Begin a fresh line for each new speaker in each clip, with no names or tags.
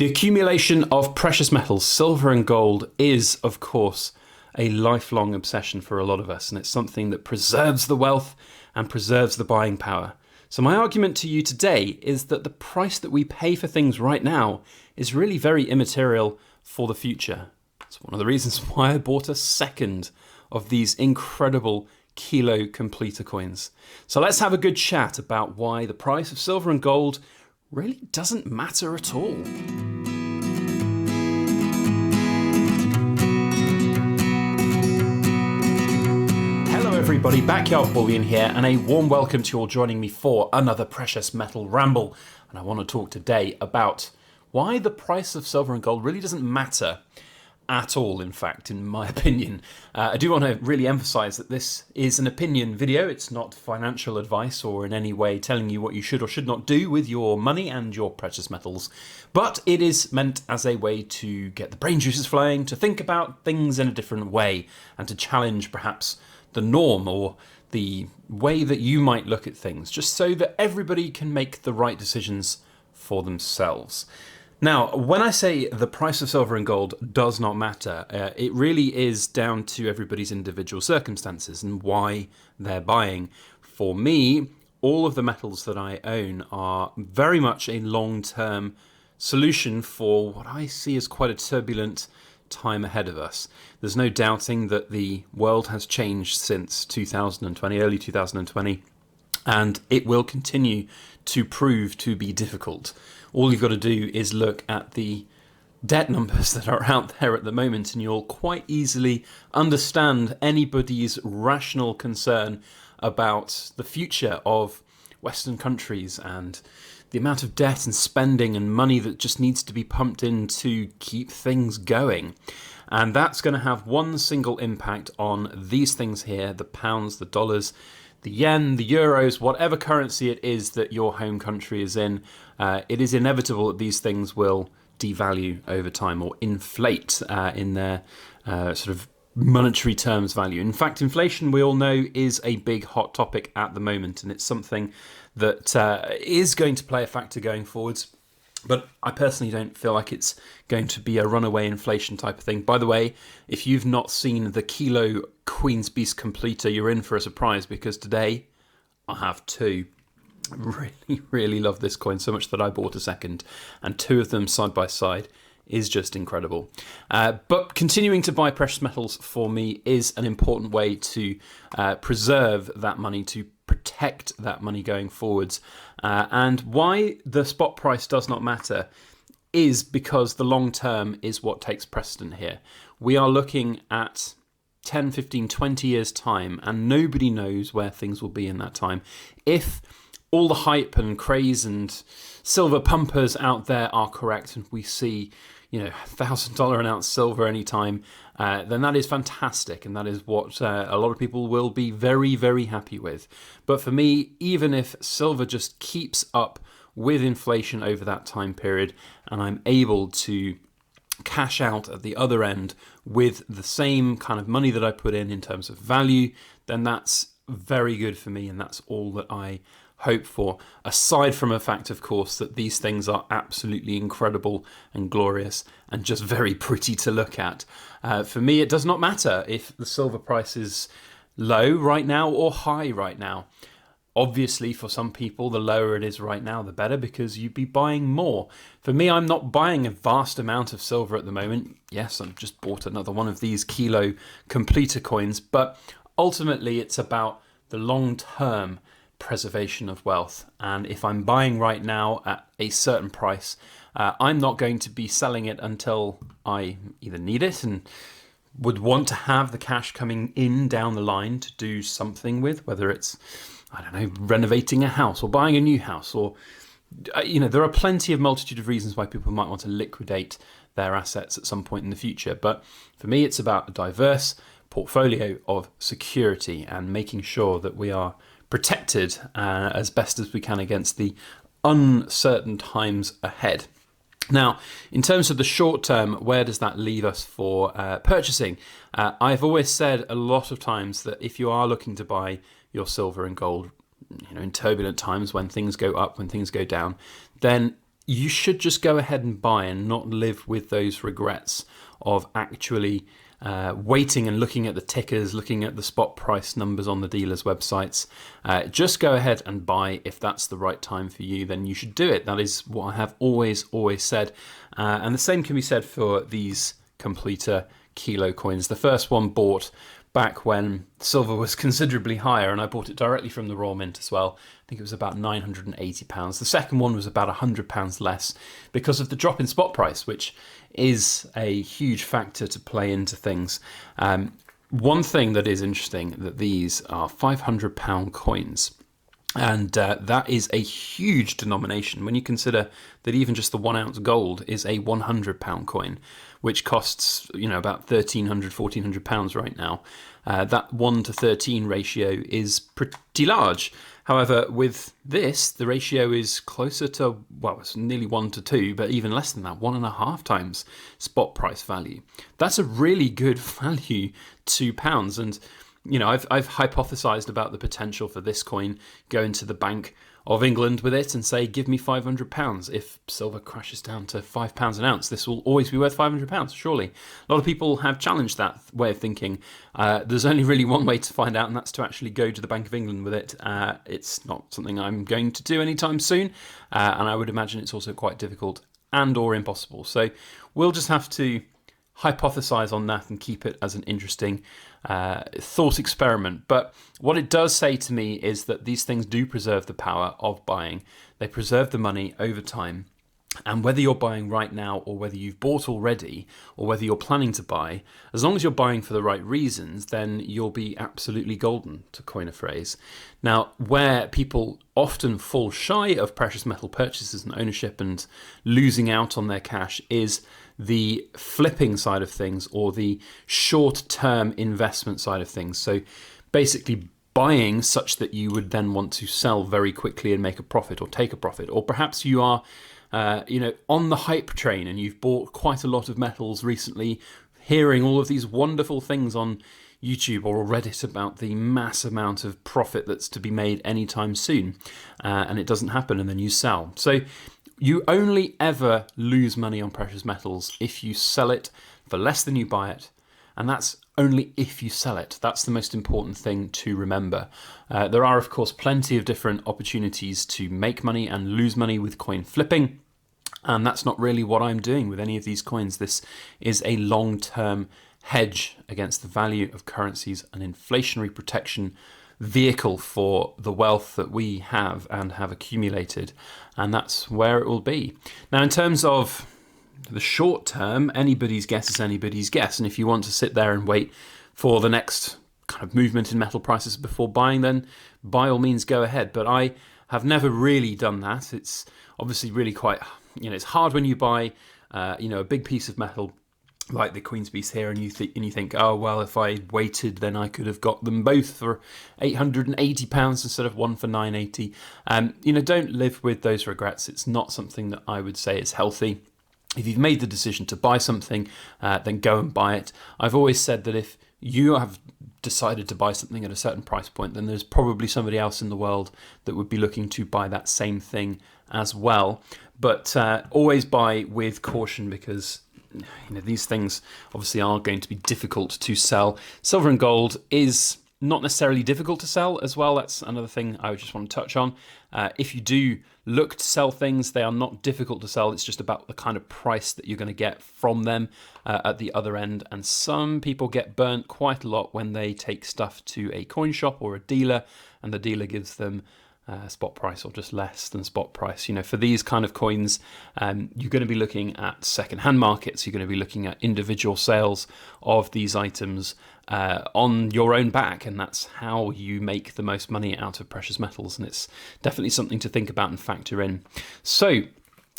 The accumulation of precious metals, silver and gold, is, of course, a lifelong obsession for a lot of us, and it's something that preserves the wealth and preserves the buying power. So my argument to you today is that the price that we pay for things right now is really very immaterial for the future. It's one of the reasons why I bought a second of these incredible kilo completer coins. So let's have a good chat about why the price of silver and gold really doesn't matter at all. Hello everybody, Backyard Bullion here, and a warm welcome to you all joining me for another precious metal ramble. And I want to talk today about why the price of silver and gold really doesn't matter at all, in fact, in my opinion. I do want to really emphasize that this is an opinion video. It's not financial advice or in any way telling you what you should or should not do with your money and your precious metals. But it is meant as a way to get the brain juices flowing, to think about things in a different way, and to challenge perhaps the norm or the way that you might look at things, just so that everybody can make the right decisions for themselves. Now, when I say the price of silver and gold does not matter, it really is down to everybody's individual circumstances and why they're buying. For me, all of the metals that I own are very much a long-term solution for what I see as quite a turbulent time ahead of us. There's no doubting that the world has changed since 2020, early 2020, and it will continue to prove to be difficult. All you've got to do is look at the debt numbers that are out there at the moment, and you'll quite easily understand anybody's rational concern about the future of Western countries and the amount of debt and spending and money that just needs to be pumped in to keep things going. And that's going to have one single impact on these things here: the pounds, the dollars, the yen, the euros, whatever currency it is that your home country is in. It is inevitable that these things will devalue over time or inflate in their sort of monetary terms value. In fact, inflation, we all know, is a big hot topic at the moment, and it's something that is going to play a factor going forwards. But I personally don't feel like it's going to be a runaway inflation type of thing. By the way, if you've not seen the Kilo Queen's Beast Completer, you're in for a surprise, because today I have two. Really love this coin so much that I bought a second, and two of them side by side is just incredible. But continuing to buy precious metals for me is an important way to preserve that money, to protect that money going forwards. And why the spot price does not matter is because the long term is what takes precedent here. We are looking at 10, 15, 20 years time, and nobody knows where things will be in that time. If all the hype and craze and silver pumpers out there are correct, and we see, $1,000 an ounce silver anytime, then that is fantastic, and that is what a lot of people will be very, very happy with. But for me, even if silver just keeps up with inflation over that time period, and I'm able to cash out at the other end with the same kind of money that I put in terms of value, then that's very good for me, and that's all that I hope for, aside from a fact, of course, that these things are absolutely incredible and glorious and just very pretty to look at. For me, it does not matter if the silver price is low right now or high right now. Obviously, for some people, the lower it is right now, the better, because you'd be buying more. For me, I'm not buying a vast amount of silver at the moment. Yes, I've just bought another one of these Kilo Completer coins, but ultimately it's about the long-term preservation of wealth. And if I'm buying right now at a certain price, I'm not going to be selling it until I either need it and would want to have the cash coming in down the line to do something with, whether it's, renovating a house or buying a new house, or, there are plenty of multitude of reasons why people might want to liquidate their assets at some point in the future. But for me, it's about a diverse portfolio of security and making sure that we are protected as best as we can against the uncertain times ahead. Now, in terms of the short term, where does that leave us for purchasing? I've always said a lot of times that if you are looking to buy your silver and gold, in turbulent times when things go up, when things go down, then you should just go ahead and buy and not live with those regrets of actually waiting and looking at the tickers, looking at the spot price numbers on the dealers' websites. Just go ahead and buy. If that's the right time for you, then you should do it. That is what I have always said. And the same can be said for these completer kilo coins. The first one bought back when silver was considerably higher, and I bought it directly from the raw mint as well. I think it was about £980. The second one was about £100 less because of the drop in spot price, which is a huge factor to play into things. One thing that is interesting, that these are £500 coins. And that is a huge denomination when you consider that even just the 1 ounce gold is a £100 coin, which costs, about £1,300, £1,400 right now. That 1 to 13 ratio is pretty large. However, with this, the ratio is closer to, it's nearly 1 to 2, but even less than that, 1.5 times spot price value. That's a really good value to pounds. And I've hypothesized about the potential for this coin going to the Bank of England with it and say, give me £500. If silver crashes down to £5 an ounce, this will always be worth £500, surely. A lot of people have challenged that way of thinking. There's only really one way to find out, and that's to actually go to the Bank of England with it. It's not something I'm going to do anytime soon, and I would imagine it's also quite difficult and or impossible. So we'll just have to hypothesize on that and keep it as an interesting thought experiment. But what it does say to me is that these things do preserve the power of buying. They preserve the money over time. And whether you're buying right now or whether you've bought already or whether you're planning to buy, as long as you're buying for the right reasons, then you'll be absolutely golden, to coin a phrase. Now, where people often fall shy of precious metal purchases and ownership and losing out on their cash is the flipping side of things, or the short-term investment side of things. So basically buying such that you would then want to sell very quickly and make a profit or take a profit. Or perhaps you are on the hype train and you've bought quite a lot of metals recently, hearing all of these wonderful things on YouTube or Reddit about the mass amount of profit that's to be made anytime soon, and it doesn't happen, and then you sell. So you only ever lose money on precious metals if you sell it for less than you buy it, and that's only if you sell it. That's the most important thing to remember. There are, of course, plenty of different opportunities to make money and lose money with coin flipping, and that's not really what I'm doing with any of these coins. This is a long-term hedge against the value of currencies, an inflationary protection vehicle for the wealth that we have and have accumulated, and that's where it will be. Now, in terms of the short term, anybody's guess is anybody's guess, and if you want to sit there and wait for the next kind of movement in metal prices before buying, then by all means go ahead. But I have never really done that. It's obviously really quite, it's hard when you buy a big piece of metal like the Queen's Piece here, and you think, oh well, if I waited, then I could have got them both for £880 instead of one for £980. Don't live with those regrets. It's not something that I would say is healthy. If you've made the decision to buy something, then go and buy it. I've always said that if you have decided to buy something at a certain price point, then there's probably somebody else in the world that would be looking to buy that same thing as well. But always buy with caution, because these things obviously are going to be difficult to sell. Silver and gold is not necessarily difficult to sell as well. That's another thing I just want to touch on. If you do look to sell things, they are not difficult to sell. It's just about the kind of price that you're going to get from them at the other end. And some people get burnt quite a lot when they take stuff to a coin shop or a dealer, and the dealer gives them spot price or just less than spot price. For these kind of coins, you're going to be looking at second-hand markets. You're going to be looking at individual sales of these items on your own back, and that's how you make the most money out of precious metals, and it's definitely something to think about and factor in. So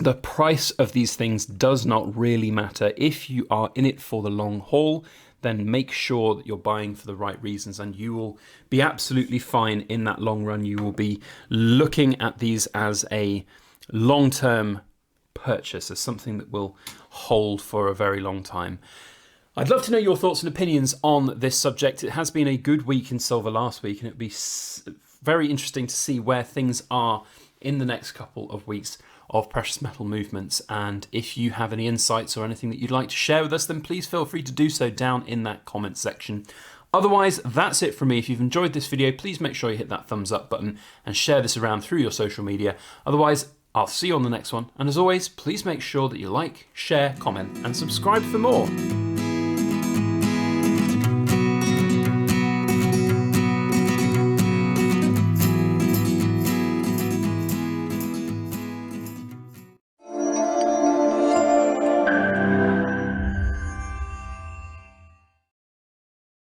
the price of these things does not really matter. If you are in it for the long haul, then make sure that you're buying for the right reasons, and you will be absolutely fine in that long run. You will be looking at these as a long-term purchase, as something that will hold for a very long time. I'd love to know your thoughts and opinions on this subject. It has been a good week in silver last week, and it'd be very interesting to see where things are in the next couple of weeks of precious metal movements. And if you have any insights or anything that you'd like to share with us, then please feel free to do so down in that comment section. Otherwise, that's it from me. If you've enjoyed this video, please make sure you hit that thumbs up button and share this around through your social media. Otherwise, I'll see you on the next one. And as always, please make sure that you like, share, comment, and subscribe for more.